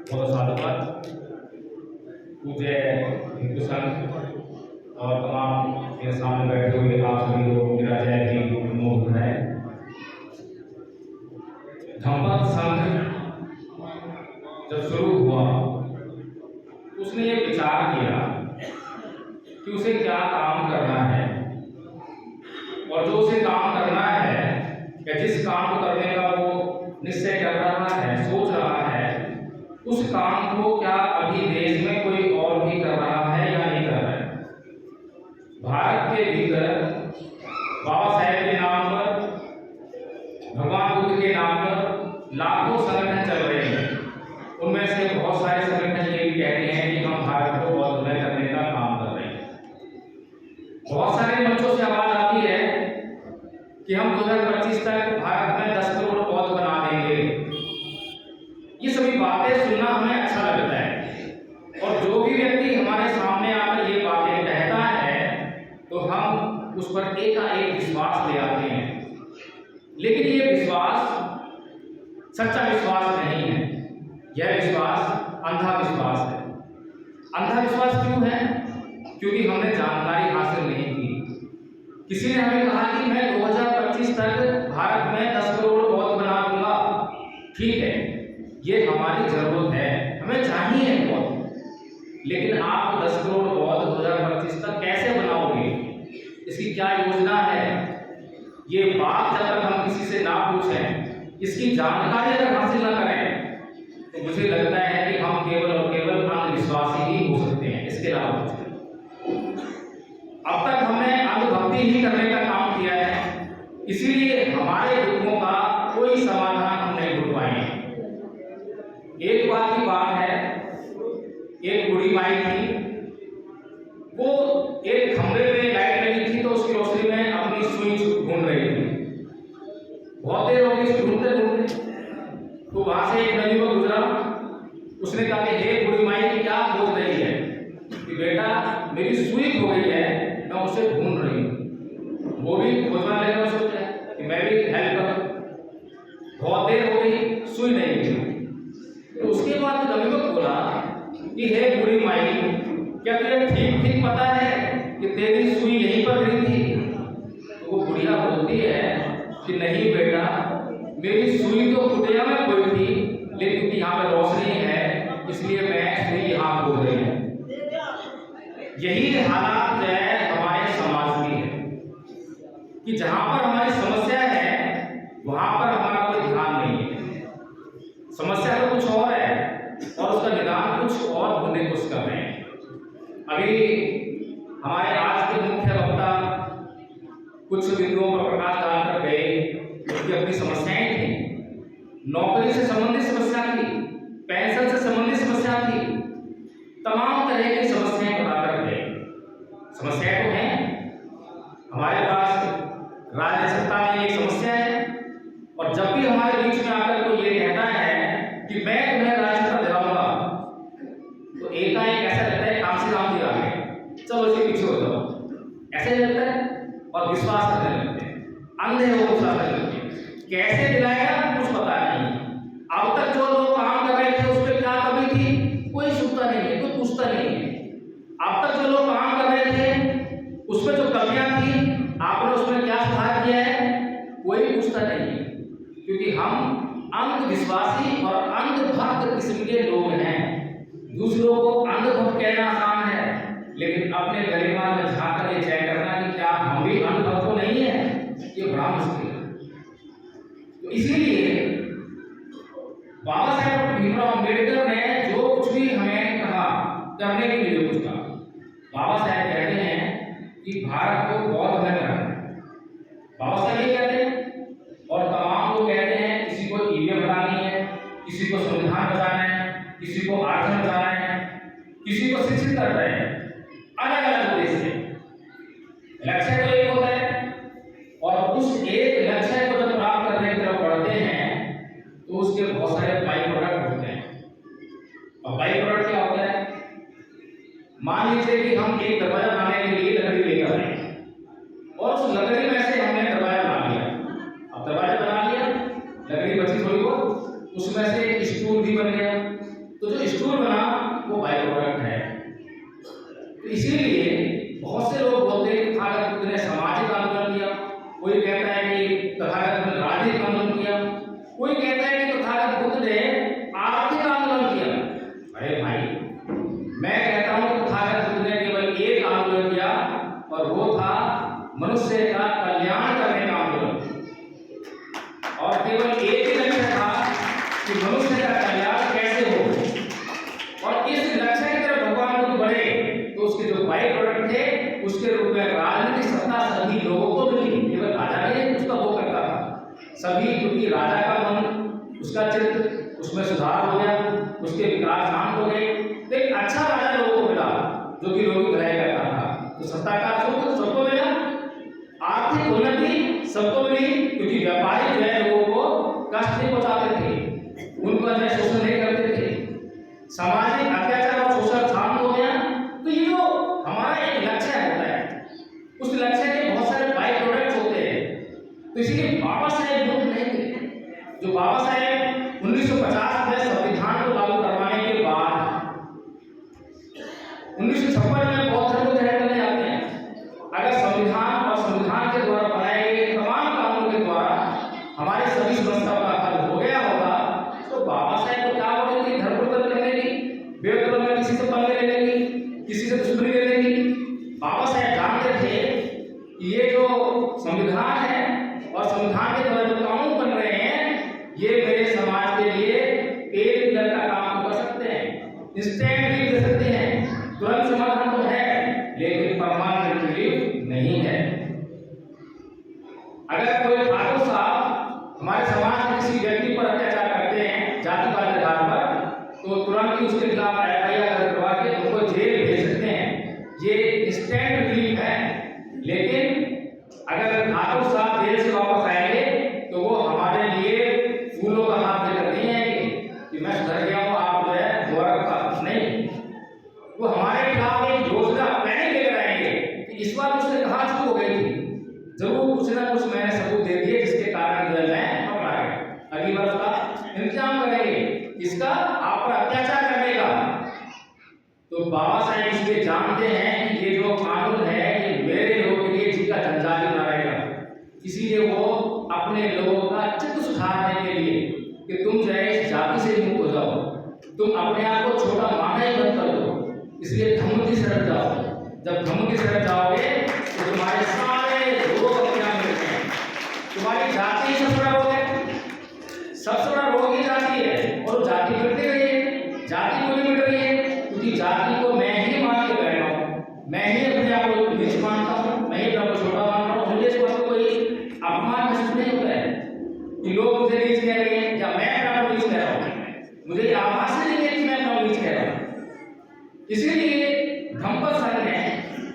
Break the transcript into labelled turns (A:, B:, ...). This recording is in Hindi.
A: बहुत साधुवाद पूज्य हिंदू संघ और तमाम मेरे सामने बैठे हुए आप सभी लोग मेरा जय भी उन्मुख है। धम्मपद संघ जब शुरू हुआ उसने ये विचार किया कि उसे क्या काम करना है और जो उसे काम करना है या जिस काम को करने का वो निश्चय कर रहा है, सोच रहा है, उस काम को क्या अभी देश में कोई और भी कर रहा है या नहीं कर रहा है। भारत के भीतर बाबा साहेब के नाम पर, भगवान बुद्ध के नाम पर लाखों संगठन चल रहे हैं। उनमें से बहुत सारे संगठन ये भी कहते हैं कि हम भारत को बौद्धमय करने का काम कर रहे हैं। बहुत सारे मंचों से आवाज आती है कि हम 2025 तक भारत में 10 करोड़ बौद्ध बना देंगे। ये सभी बातें सुनना हमें अच्छा लगता है और जो भी व्यक्ति हमारे सामने आकर ये बातें कहता है तो हम उस पर एकाएक विश्वास ले आते हैं। लेकिन ये विश्वास सच्चा विश्वास नहीं है, यह विश्वास अंधविश्वास है। अंधविश्वास क्यों है? क्योंकि हमने जानकारी हासिल नहीं की। किसी ने हमें कहा कि मैं 2025 तक भारत में 10 करोड़ बौद्ध बना दूंगा। ठीक है, ये हमारी जरूरत है, हमें चाहिए बौद्ध, लेकिन आप 10 करोड़ बौद्ध 2025 तक कैसे बनाओगे? इसकी क्या योजना है? ये बात जब तक हम किसी से ना पूछें, इसकी जानकारी अगर हासिल ना करें, तो मुझे लगता है कि हम केवल और केवल अंधविश्वासी ही हो सकते हैं, इसके अलावा कुछ नहीं। अब तक हमने अंधभक्ति ही करने का काम किया है, इसीलिए हमारे दुखों का कोई समाधान हम नहीं ढूंढ पाए। एक बार की बात है, एक बूढ़ी माई थी, वो एक खंभे पे लाइट लगी थी तो उसकी रोशनी में अपनी सुई ढूंढ रही थी। बहुत देर हो गई ढूंढते ढूंढते, तो वहां से एक नवयुवक गुजरा। उसने कहा कि हे बूढ़ी माई, क्या खोज रही है? कि बेटा मेरी सुई खो गई है, मैं उसे ढूंढ रही हूँ। वो भी खोजना लेकर सोचा कि मैं भी हेल्प करूँ। बहुत देर हो गई, सुई नहीं मिली। तो उसके बाद नवयुवक बोला कि हे बूढ़ी माई, क्या तुझे ठीक ठीक पता है कि तेरी सुई यहीं पर गिरी थी? तो वो बुढ़िया बोलती है कि नहीं बेटा, मेरी सुई तो कुटिया में खोई थी, लेकिन क्योंकि यहाँ पर रोशनी है इसलिए मैं सुई यहाँ खोज रही हूँ। यही हालात जो है हमारे समाज की है कि जहाँ पर हमारी समस्या है वहाँ पर हमारा कोई ध्यान नहीं है। समस्या तो कुछ और है और उसका निदान कुछ और ढूंढने की कोशिश कर रहे हैं। अभी हमारे आज के मुख्य वक्ता कुछ बिंदुओं पर प्रकाश डालकर गए, उनकी अपनी समस्याएं थी। नौकरी से संबंधित समस्या थी, पेंशन से संबंधित समस्या थी, तमाम तरह की समस्याएं बताकर गए। समस्याएं तो हैं, हमारे पास राज्य सत्ता में एक समस्या है और जब भी हमारे बीच में आकर कोई ये कहता है कि मैं तुम्हें राज्य सत्ता दिलाऊंगा, तो एकाएक ऐसा लगता है कांसी राम जी आ गए, चलो इसके पीछे हो जाओ, ऐसे लगता है और विश्वास करने लगते हैं, अंधे हो विश्वास करने लगते हैं। कैसे दिलाएगा कुछ पता नहीं। अब तक जो लोग काम कर रहे थे उस पर क्या कमी थी, कोई सुनता नहीं है, कोई पूछता नहीं है। अब तक जो लोग काम कर रहे थे उसमें जो कमियां थी, आपने उसमें क्या सुधार किया है, कोई पूछता नहीं है। क्योंकि हम अंधविश्वासी और अंधभक्त किस्म के लोग हैं। दूसरों को अंधभक्त कहना आसान है, लेकिन अपने गरिमा में झांककर ये तय करना कि क्या हम भी अंधभक्त तो नहीं है, ये बड़ा मुश्किल है। तो इसीलिए बाबा साहेब भीमराव अम्बेडकर ने जो कुछ भी हमें कहा करने के लिए कुछ कहा, बाबा साहेब कहते हैं कि भारत को बौद्धमय करना है। बाबा साहेब ये कहते हैं और तमाम लोग कहते हैं, किसी को ईवीएम बनानी है, किसी को संविधान बचाना है, किसी को आरक्षण बचाना है, किसी को शिक्षित कर रहे हैं। अलग अलग उद्देश्य है, लक्ष्य तो एक होता है और उस एक लक्ष्य को जब प्राप्त करने की तरफ बढ़ते हैं तो उसके बहुत सारे बाई प्रोडक्ट होते हैं। और बाई प्रोडक्ट क्या होता है? मान लीजिए कि हम एक दरवाजा बनाने के लिए लकड़ी लेकर आए और उस लकड़ी में से हमने दरवाजा बना लिया। अब दरवाजा बना लिया, लकड़ी बची थोड़ी बहुत, उसमें से एक स्टूल भी बन गया। तो जो फ्यूल बना वो बाई प्रोडक्ट है। तो इसीलिए बहुत से लोग बोलते हैं कि तथागत बुद्ध ने सामाजिक आंदोलन किया, कोई कहता है कि तथागत बुद्ध ने राजनीतिक आंदोलन किया, कोई कहता है कि तथागत बुद्ध ने आर्थिक आंदोलन किया। अरे भाई, मैं कहता हूं तथागत बुद्ध ने केवल एक आंदोलन किया और वो था मनुष्य का कल्याण करने का आंदोलन। और केवल एक ही लक्ष्य था कि मनुष्य का कल्याण कैसे हो, और इस लक्ष्य की तरफ भगवान बुद्ध बढ़े तो उसके जो बाई प्रोडक्ट थे उसके रूप में राजनीतिक सत्ता सभी लोगों को मिली, केवल राजा ने उसका वो करता था सभी, क्योंकि राजा का मन, उसका चित्त, उसमें सुधार हो गया, उसके विकास शांत हो गए। तो एक अच्छा राजा लोगों को मिला जो कि लोगों की भलाई करता था, तो सत्ता का सुख सबको मिला, आर्थिक उन्नति सबको मिली, क्योंकि व्यापारी जो है लोगों को कष्ट नहीं पहुंचाते थे, उनको जो शोषण नहीं करते थे, सामाजिक अत्याचार और शोषण शांत हो गया। तो ये जो हमारा एक लक्ष्य होता है, उस लक्ष्य के बहुत सारे बाई प्रोडक्ट्स होते हैं। तो इसीलिए बाबा साहेब बुद्ध नहीं थे, जो बाबा साहेब 1950 में संविधान को लागू करवाने के बाद 1956 में बौद्ध धर्म को ग्रहण करने जाते हैं। अगर संविधान और संविधान के द्वारा बनाए गए तमाम कानूनों के द्वारा हमारे सभी समस्याओं का हल हो गया होगा, तो बाबा साहेब को क्या बोले कि धर्म परिवर्तन करने की, बेधर्म में किसी से पंगे लेने की, किसी से दुश्मनी लेने की। बाबा साहेब जानते थे कि ये जो संविधान है और संविधान के द्वारा जो कानून बन रहे हैं, ये मेरे समाज के लिए एक पिलर का काम कर सकते हैं, इंस्टेंट रिलीफ दे सकते हैं, तुरंत समाधान तो है लेकिन परमानेंट रिलीफ नहीं है। अगर कोई ठाकुर साहब हमारे समाज के किसी व्यक्ति पर अत्याचार करते हैं जातिवाद के आधार पर, तो तुरंत ही उसके खिलाफ एफआईआर करवा के उनको जेल भेज सकते हैं, ये इंस्टेंट रिलीफ है। लेकिन अगर ठाकुर साहब जेल से वापस आएंगे तो वो हमारे लिए फूलों का हाथ लेकर नहीं आएंगे कि मैं सुधर गया हूँ, आप जो है गौरव नहीं, वो हमारे खिलाफ एक योजना प्लानिंग लेकर आएंगे कि इस बार उसने कहाँ चूक हो गई थी, जरूर कुछ ना कुछ मैंने सबूत दे दिए जिसके कारण जो है मैं पकड़ा गया, अगली बार उसका इंतजाम करेंगे इसका आप पर अत्याचार करने का। तो बाबा साहेब इसलिए जानते हैं कि ये जो कानून है ये मेरे लोगों के लिए जी का जंजाल बना रहेगा, इसीलिए वो अपने लोगों का चित्त सुधारने के लिए कि तुम जो है इस जाति से मुक्त हो जाओ, तुम अपने आप को छोटा मानना ही बंद कर दो, इसलिए धम्म की शरण जाओ। जब धम्म की शरण जाओगे तो तुम्हारे सारे रोग अपने आप मिलते हैं। तुम्हारी जाति सबसे बड़ा रोग है, सबसे बड़ा रोग ही जाति है, और जाति मिटती रही है, जाति को नहीं मिट रही है, क्योंकि जाति को मैं ही मान के बैठा हूँ, मैं ही अपने आप को नीच मानता हूँ, मैं ही अपने आप को छोटा मानता हूँ, मुझे इस बात को कोई अपमान महसूस नहीं होता है कि लोग मुझे नीच कह रहे हैं या मैं अपने आप को नीच कह रहा हूँ, मुझे आभास नहीं है कि मैं अपना नीच कह रहा हूँ। इसीलिए धम्म संघ ने